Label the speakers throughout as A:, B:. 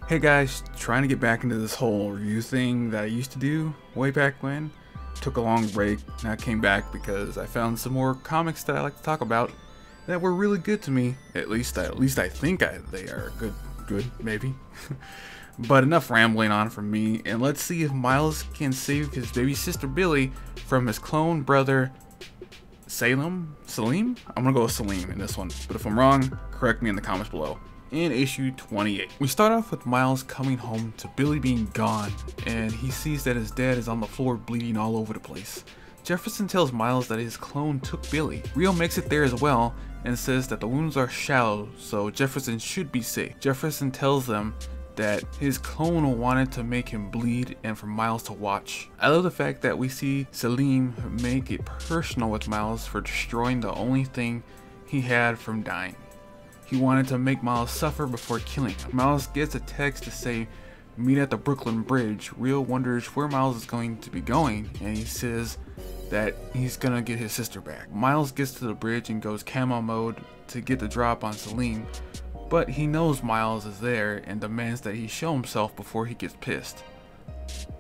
A: Hey guys, trying to get back into this whole review thing that I used to do way back when. Took a long break and I came back because I found some more comics that I like to talk about that were really good to me. At least I think they are good maybe. But enough rambling on from me, and let's see if Miles can save his baby sister Billy from his clone brother Selim? I'm gonna go with Selim in this one, but if I'm wrong, correct me in the comments below. In issue 28. We start off with Miles coming home to Billy being gone, and he sees that his dad is on the floor bleeding all over the place. Jefferson tells Miles that his clone took Billy. Rio makes it there as well and says that the wounds are shallow, so Jefferson should be safe. Jefferson tells them that his clone wanted to make him bleed and for Miles to watch. I love the fact that we see Selim make it personal with Miles for destroying the only thing he had from dying. He wanted to make Miles suffer before killing him. Miles gets a text to say, "Meet at the Brooklyn Bridge." Rio wonders where Miles is going to be going, and he says that he's gonna get his sister back. Miles gets to the bridge and goes camo mode to get the drop on Selim, but he knows Miles is there and demands that he show himself before he gets pissed.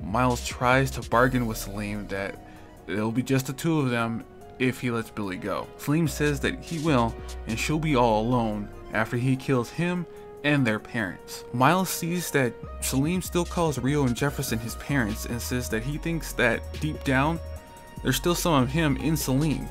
A: Miles tries to bargain with Selim that it'll be just the two of them if he lets Billy go. Selim says that he will, and she'll be all alone after he kills him and their parents. Miles sees that Selim still calls Rio and Jefferson his parents and says that he thinks that deep down there's still some of him in Selim,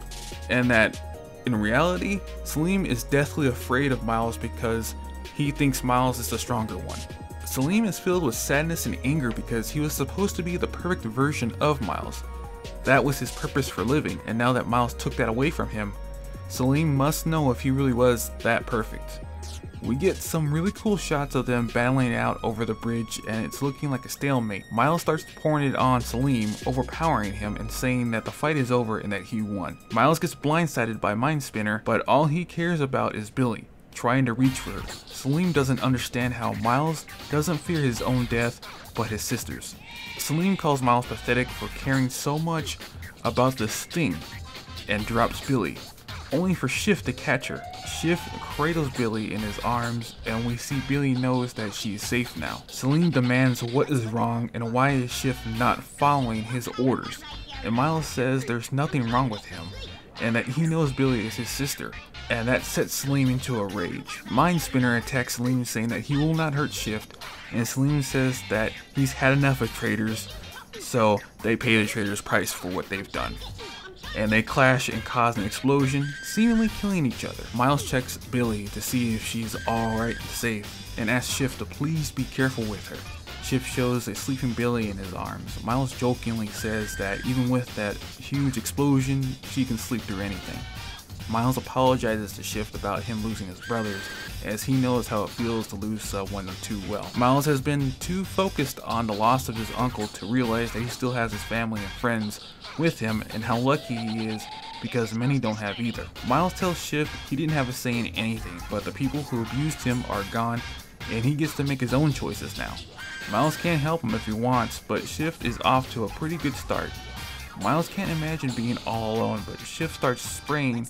A: and that in reality Selim is deathly afraid of Miles because he thinks Miles is the stronger one. Selim is filled with sadness and anger because he was supposed to be the perfect version of Miles. That was his purpose for living, and now that Miles took that away from him, Selim must know if he really was that perfect. We get some really cool shots of them battling it out over the bridge, and it's looking like a stalemate. Miles starts pouring it on Selim, overpowering him and saying that the fight is over and that he won. Miles gets blindsided by Mind Spinner, but all he cares about is Billy, trying to reach for her. Selim doesn't understand how Miles doesn't fear his own death, but his sister's. Selim calls Miles pathetic for caring so much about this thing and drops Billy, only for Shift to catch her. Shift cradles Billy in his arms, and we see Billy knows that she is safe now. Selim demands what is wrong and why is Shift not following his orders, and Miles says there's nothing wrong with him and that he knows Billy is his sister, and that sets Selim into a rage. Mind Spinner attacks Selim saying that he will not hurt Shift, and Selim says that he's had enough of traitors, so they pay the traitors' price for what they've done. And they clash and cause an explosion, seemingly killing each other. Miles checks Billy to see if she's alright and safe, and asks Shift to please be careful with her. Shift shows a sleeping Billy in his arms. Miles jokingly says that even with that huge explosion, she can sleep through anything. Miles apologizes to Shift about him losing his brothers, as he knows how it feels to lose someone too well. Miles has been too focused on the loss of his uncle to realize that he still has his family and friends with him, and how lucky he is because many don't have either. Miles tells Shift he didn't have a say in anything, but the people who abused him are gone and he gets to make his own choices now. Miles can't help him if he wants, but Shift is off to a pretty good start. Miles can't imagine being all alone, but Shift starts spraying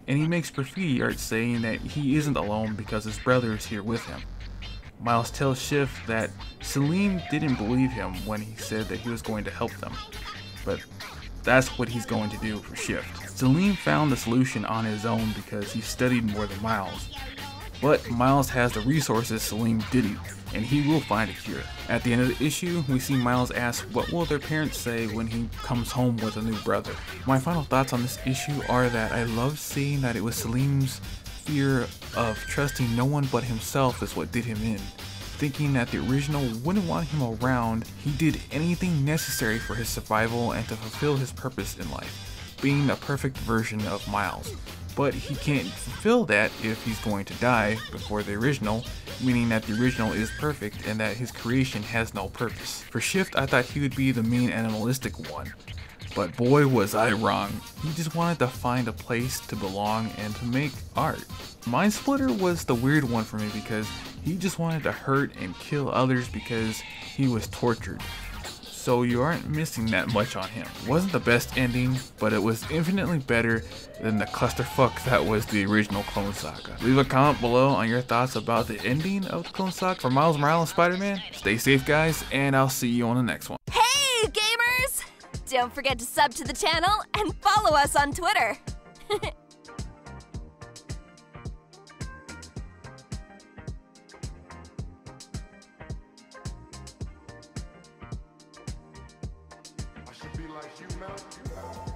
A: and he makes graffiti art saying that he isn't alone because his brother is here with him. Miles tells Shift that Selim didn't believe him when he said that he was going to help them, but that's what he's going to do for Shift. Selim found the solution on his own because he studied more than Miles, but Miles has the resources Selim didn't, and he will find a cure. At the end of the issue, we see Miles ask what will their parents say when he comes home with a new brother. My final thoughts on this issue are that I love seeing that it was Selim's fear of trusting no one but himself is what did him in. Thinking that the original wouldn't want him around, he did anything necessary for his survival and to fulfill his purpose in life, being a perfect version of Miles. But he can't fulfill that if he's going to die before the original, meaning that the original is perfect and that his creation has no purpose. For Shift, I thought he would be the mean animalistic one, but boy was I wrong. He just wanted to find a place to belong and to make art. Mind Splitter was the weird one for me because he just wanted to hurt and kill others because he was tortured. so you aren't missing that much on him. It wasn't the best ending, but it was infinitely better than the clusterfuck that was the original Clone Saga. Leave a comment below on your thoughts about the ending of the Clone Saga for Miles Morales Spider-Man. Stay safe, guys, and I'll see you on the next one.
B: Hey, gamers! Don't forget to sub to the channel and follow us on Twitter.
C: I should be like you, man.